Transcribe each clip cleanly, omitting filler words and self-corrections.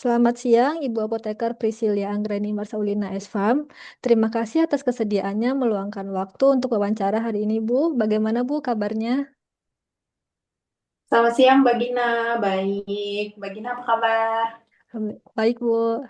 Selamat siang, Ibu Apoteker Priscilia Anggreni Marsaulina S.Farm. Terima kasih atas kesediaannya meluangkan waktu untuk wawancara hari ini, Bu. Bagaimana, Bu, kabarnya? Selamat siang, Mbak Gina. Baik. Mbak Gina apa kabar? Baik, Bu.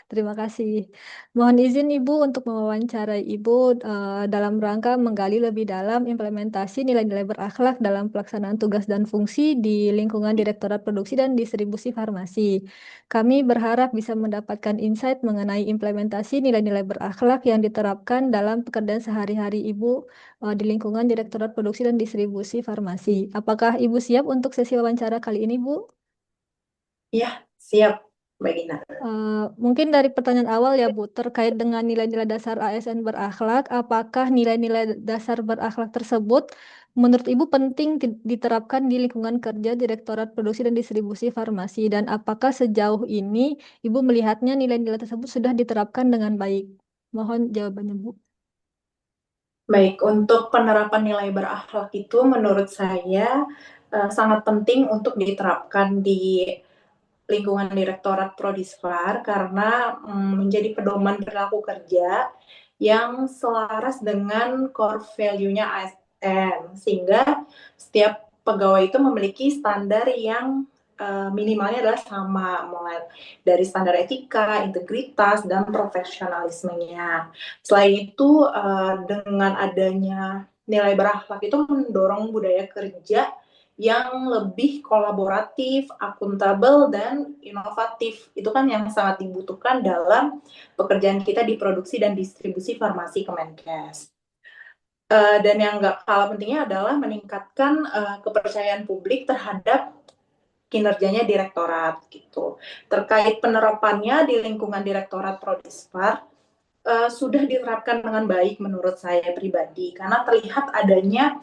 Terima kasih. Mohon izin Ibu untuk mewawancarai Ibu dalam rangka menggali lebih dalam implementasi nilai-nilai berakhlak dalam pelaksanaan tugas dan fungsi di lingkungan Direktorat Produksi dan Distribusi Farmasi. Kami berharap bisa mendapatkan insight mengenai implementasi nilai-nilai berakhlak yang diterapkan dalam pekerjaan sehari-hari Ibu di lingkungan Direktorat Produksi dan Distribusi Farmasi. Apakah Ibu siap untuk sesi wawancara kali ini, Bu? Ya, siap, Mbak Gina. Mungkin dari pertanyaan awal ya Bu, terkait dengan nilai-nilai dasar ASN berakhlak, apakah nilai-nilai dasar berakhlak tersebut menurut Ibu penting diterapkan di lingkungan kerja Direktorat Produksi dan Distribusi Farmasi, dan apakah sejauh ini Ibu melihatnya nilai-nilai tersebut sudah diterapkan dengan baik? Mohon jawabannya, Bu. Baik, untuk penerapan nilai berakhlak itu menurut saya sangat penting untuk diterapkan di lingkungan Direktorat Prodisfar karena menjadi pedoman perilaku kerja yang selaras dengan core value-nya ASN, sehingga setiap pegawai itu memiliki standar yang minimalnya adalah sama, mulai dari standar etika, integritas, dan profesionalismenya. Selain itu, dengan adanya nilai berakhlak itu mendorong budaya kerja yang lebih kolaboratif, akuntabel, dan inovatif. Itu kan yang sangat dibutuhkan dalam pekerjaan kita di produksi dan distribusi farmasi Kemenkes. Dan yang nggak kalah pentingnya adalah meningkatkan kepercayaan publik terhadap kinerjanya direktorat gitu. Terkait penerapannya di lingkungan direktorat Prodisfar, sudah diterapkan dengan baik menurut saya pribadi karena terlihat adanya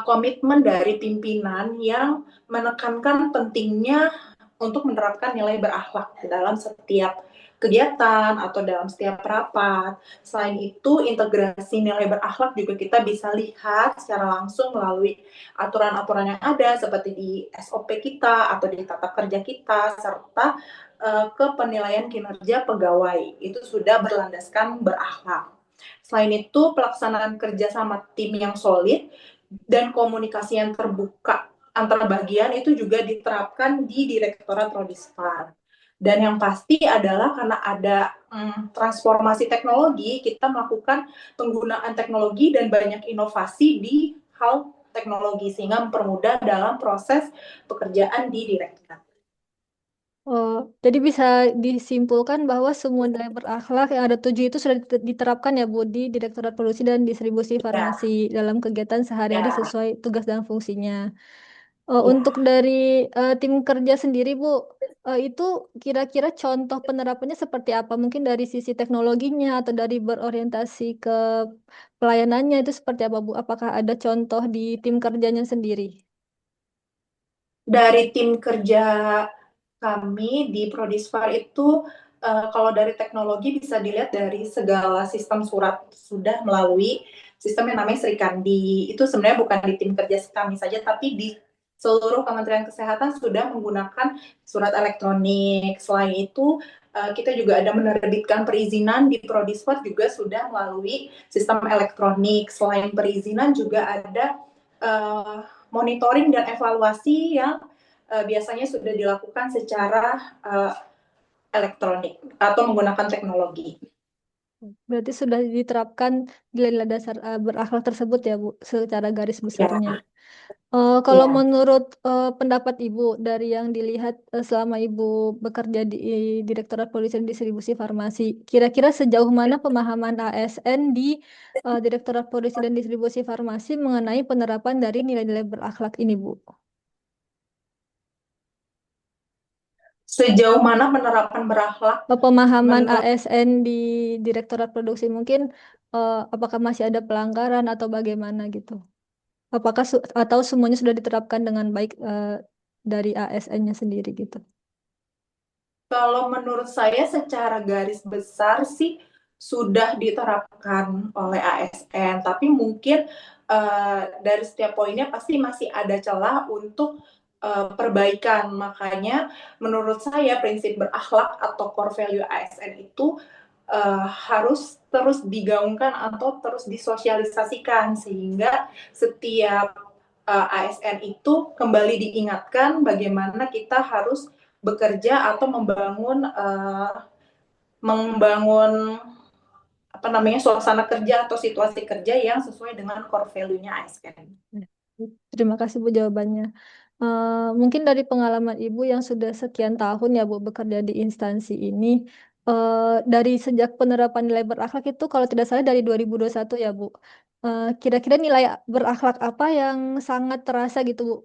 komitmen dari pimpinan yang menekankan pentingnya untuk menerapkan nilai berakhlak dalam setiap kegiatan atau dalam setiap rapat. Selain itu, integrasi nilai berakhlak juga kita bisa lihat secara langsung melalui aturan-aturan yang ada seperti di SOP kita atau di tata kerja kita, serta ke penilaian kinerja pegawai. Itu sudah berlandaskan berakhlak. Selain itu, pelaksanaan kerja sama tim yang solid dan komunikasi yang terbuka antara bagian itu juga diterapkan di Direktorat Prodisfar. Dan yang pasti adalah karena ada transformasi teknologi, kita melakukan penggunaan teknologi dan banyak inovasi di hal teknologi sehingga mempermudah dalam proses pekerjaan di direktorat. Oh, jadi bisa disimpulkan bahwa semua nilai berakhlak yang ada 7 itu sudah diterapkan ya Bu di Direktorat Produksi dan Distribusi Ya, Farmasi dalam kegiatan sehari-hari ya, sesuai tugas dan fungsinya. Untuk ya. dari tim kerja sendiri Bu, itu kira-kira contoh penerapannya seperti apa? Mungkin dari sisi teknologinya atau dari berorientasi ke pelayanannya itu seperti apa Bu? Apakah ada contoh di tim kerjanya sendiri? Dari tim kerja kami di Prodisfar itu kalau dari teknologi bisa dilihat dari segala sistem surat sudah melalui sistem yang namanya Sri Kandi. Itu sebenarnya bukan di tim kerja kami saja, tapi di seluruh Kementerian Kesehatan sudah menggunakan surat elektronik. Selain itu, kita juga ada menerbitkan perizinan di Prodisfar juga sudah melalui sistem elektronik. Selain perizinan juga ada monitoring dan evaluasi yang biasanya sudah dilakukan secara elektronik atau menggunakan teknologi. Berarti sudah diterapkan nilai-nilai dasar berakhlak tersebut ya Bu, secara garis Ya, besarnya. Kalau ya. menurut pendapat Ibu dari yang dilihat selama Ibu bekerja di Direktorat Polisi dan Distribusi Farmasi, kira-kira sejauh mana pemahaman ASN di Direktorat Polisi dan Distribusi Farmasi mengenai penerapan dari nilai-nilai berakhlak ini, Bu? Sejauh mana penerapan berakhlak Pemahaman menurut ASN di Direktorat Produksi mungkin apakah masih ada pelanggaran atau bagaimana gitu? Apakah atau semuanya sudah diterapkan dengan baik dari ASN-nya sendiri gitu? kalau menurut saya secara garis besar sih sudah diterapkan oleh ASN, tapi mungkin dari setiap poinnya pasti masih ada celah untuk perbaikan. Makanya menurut saya prinsip berakhlak atau core value ASN itu harus terus digaungkan atau terus disosialisasikan sehingga setiap ASN itu kembali diingatkan bagaimana kita harus bekerja atau membangun apa namanya suasana kerja atau situasi kerja yang sesuai dengan core value-nya ASN. Terima kasih Bu jawabannya. Mungkin dari pengalaman Ibu yang sudah sekian tahun ya Bu bekerja di instansi ini, dari sejak penerapan nilai berakhlak itu kalau tidak salah dari 2021 ya Bu. Kira-kira nilai berakhlak apa yang sangat terasa gitu Bu?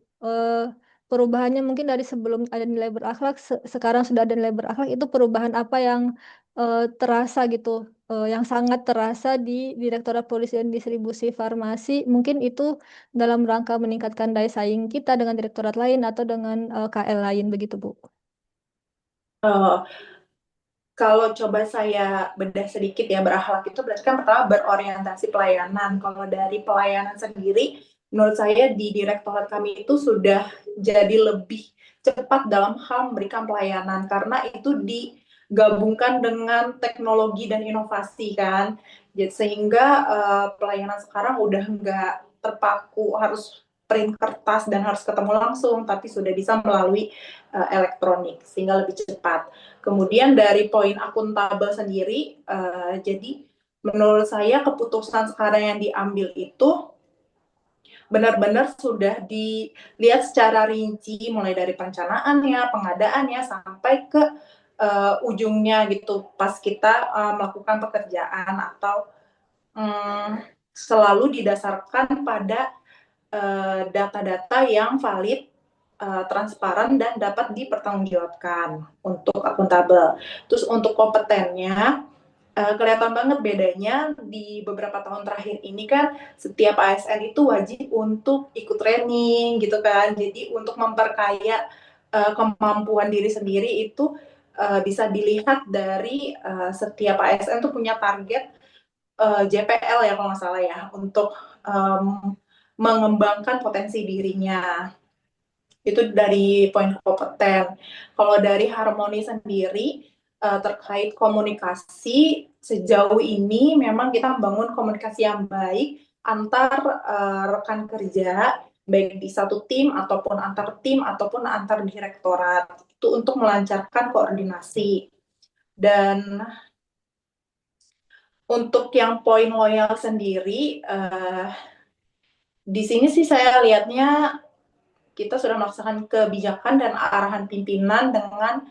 Perubahannya mungkin dari sebelum ada nilai berakhlak, sekarang sudah ada nilai berakhlak, itu perubahan apa yang terasa gitu, yang sangat terasa di Direktorat Polisi dan Distribusi Farmasi, mungkin itu dalam rangka meningkatkan daya saing kita dengan direktorat lain atau dengan KL lain begitu, Bu. Uh, Kalau coba saya bedah sedikit ya, berakhlak itu berarti kan pertama berorientasi pelayanan. Kalau dari pelayanan sendiri, menurut saya di direktorat kami itu sudah jadi lebih cepat dalam hal memberikan pelayanan karena itu digabungkan dengan teknologi dan inovasi kan. Jadi, sehingga pelayanan sekarang udah nggak terpaku harus print kertas dan harus ketemu langsung, tapi sudah bisa melalui elektronik sehingga lebih cepat. Kemudian dari poin akuntabel sendiri, jadi menurut saya keputusan sekarang yang diambil itu benar-benar sudah dilihat secara rinci, mulai dari perencanaannya, pengadaannya, sampai ke ujungnya gitu, pas kita melakukan pekerjaan atau selalu didasarkan pada data-data yang valid, transparan dan dapat dipertanggungjawabkan untuk akuntabel. Terus untuk kompetennya kelihatan banget bedanya di beberapa tahun terakhir ini kan setiap ASN itu wajib untuk ikut training gitu kan. Jadi untuk memperkaya kemampuan diri sendiri itu bisa dilihat dari setiap ASN tuh punya target JPL ya kalau nggak salah ya untuk mengembangkan potensi dirinya. Itu dari poin kompeten. Kalau dari harmoni sendiri terkait komunikasi sejauh ini memang kita membangun komunikasi yang baik antar rekan kerja baik di satu tim ataupun antar direktorat itu untuk melancarkan koordinasi. Dan untuk yang poin loyal sendiri di sini sih saya lihatnya kita sudah melaksanakan kebijakan dan arahan pimpinan dengan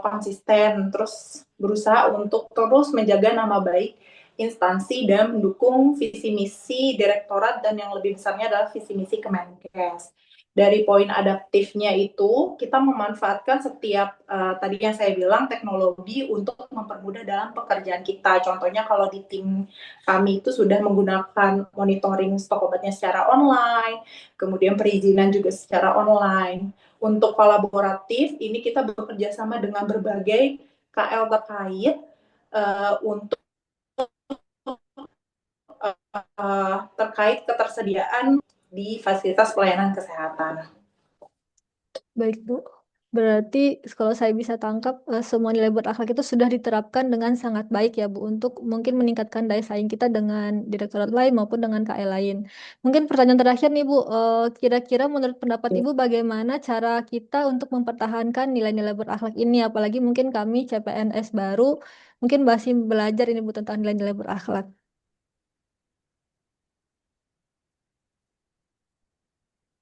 konsisten, terus berusaha untuk terus menjaga nama baik instansi dan mendukung visi misi direktorat dan yang lebih besarnya adalah visi misi Kemenkes. Dari poin adaptifnya itu kita memanfaatkan setiap tadi yang saya bilang teknologi untuk mempermudah dalam pekerjaan kita. Contohnya kalau di tim kami itu sudah menggunakan monitoring stok obatnya secara online, kemudian perizinan juga secara online. Untuk kolaboratif, ini kita bekerja sama dengan berbagai KL terkait untuk terkait ketersediaan di fasilitas pelayanan kesehatan. Baik, Bu. Berarti kalau saya bisa tangkap, semua nilai berakhlak itu sudah diterapkan dengan sangat baik ya, Bu, untuk mungkin meningkatkan daya saing kita dengan direktorat lain maupun dengan KL lain. Mungkin pertanyaan terakhir nih, Bu, kira-kira menurut pendapat Ibu bagaimana cara kita untuk mempertahankan nilai-nilai berakhlak ini? Apalagi mungkin kami CPNS baru, mungkin masih belajar ini, Bu, tentang nilai-nilai berakhlak.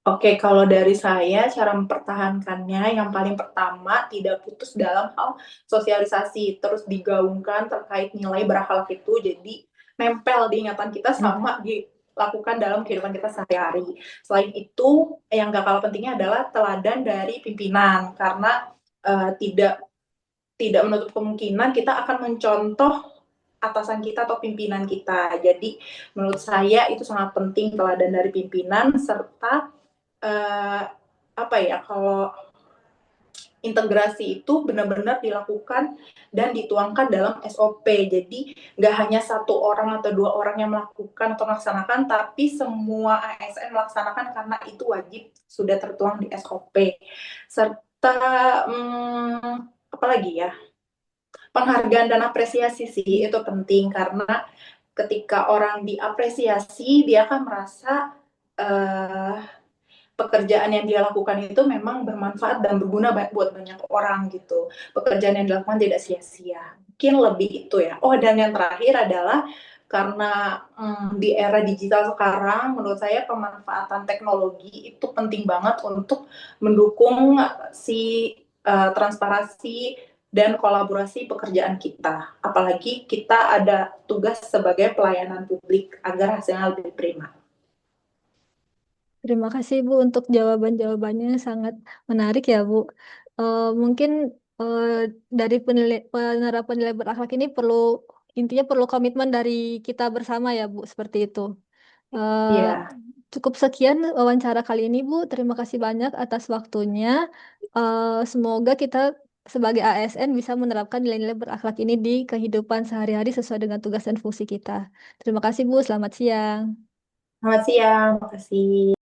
Oke, kalau dari saya cara mempertahankannya yang paling pertama tidak putus dalam hal sosialisasi, terus digaungkan terkait nilai berakhlak itu jadi nempel di ingatan kita sama dilakukan dalam kehidupan kita sehari-hari. Selain itu, yang gak kalah pentingnya adalah teladan dari pimpinan karena tidak tidak menutup kemungkinan kita akan mencontoh atasan kita atau pimpinan kita. Jadi menurut saya itu sangat penting teladan dari pimpinan serta apa ya kalau integrasi itu benar-benar dilakukan dan dituangkan dalam SOP. Jadi nggak hanya satu orang atau dua orang yang melakukan atau melaksanakan, tapi semua ASN melaksanakan karena itu wajib sudah tertuang di SOP. Serta apalagi ya, penghargaan dan apresiasi sih itu penting karena ketika orang diapresiasi dia akan merasa uh, pekerjaan yang dia lakukan itu memang bermanfaat dan berguna buat banyak orang gitu. Pekerjaan yang dilakukan tidak sia-sia. Mungkin lebih itu ya. Oh, dan yang terakhir adalah karena di era digital sekarang, menurut saya pemanfaatan teknologi itu penting banget untuk mendukung si transparansi dan kolaborasi pekerjaan kita. Apalagi kita ada tugas sebagai pelayanan publik agar hasilnya lebih prima. Terima kasih Bu untuk jawaban-jawabannya yang sangat menarik ya Bu. Mungkin eh, dari penerapan nilai berakhlak ini intinya perlu komitmen dari kita bersama ya Bu, seperti itu. Eh, Iya. Cukup sekian wawancara kali ini Bu. Terima kasih banyak atas waktunya. Semoga kita sebagai ASN bisa menerapkan nilai-nilai berakhlak ini di kehidupan sehari-hari sesuai dengan tugas dan fungsi kita. Terima kasih Bu, selamat siang. Selamat siang, makasih.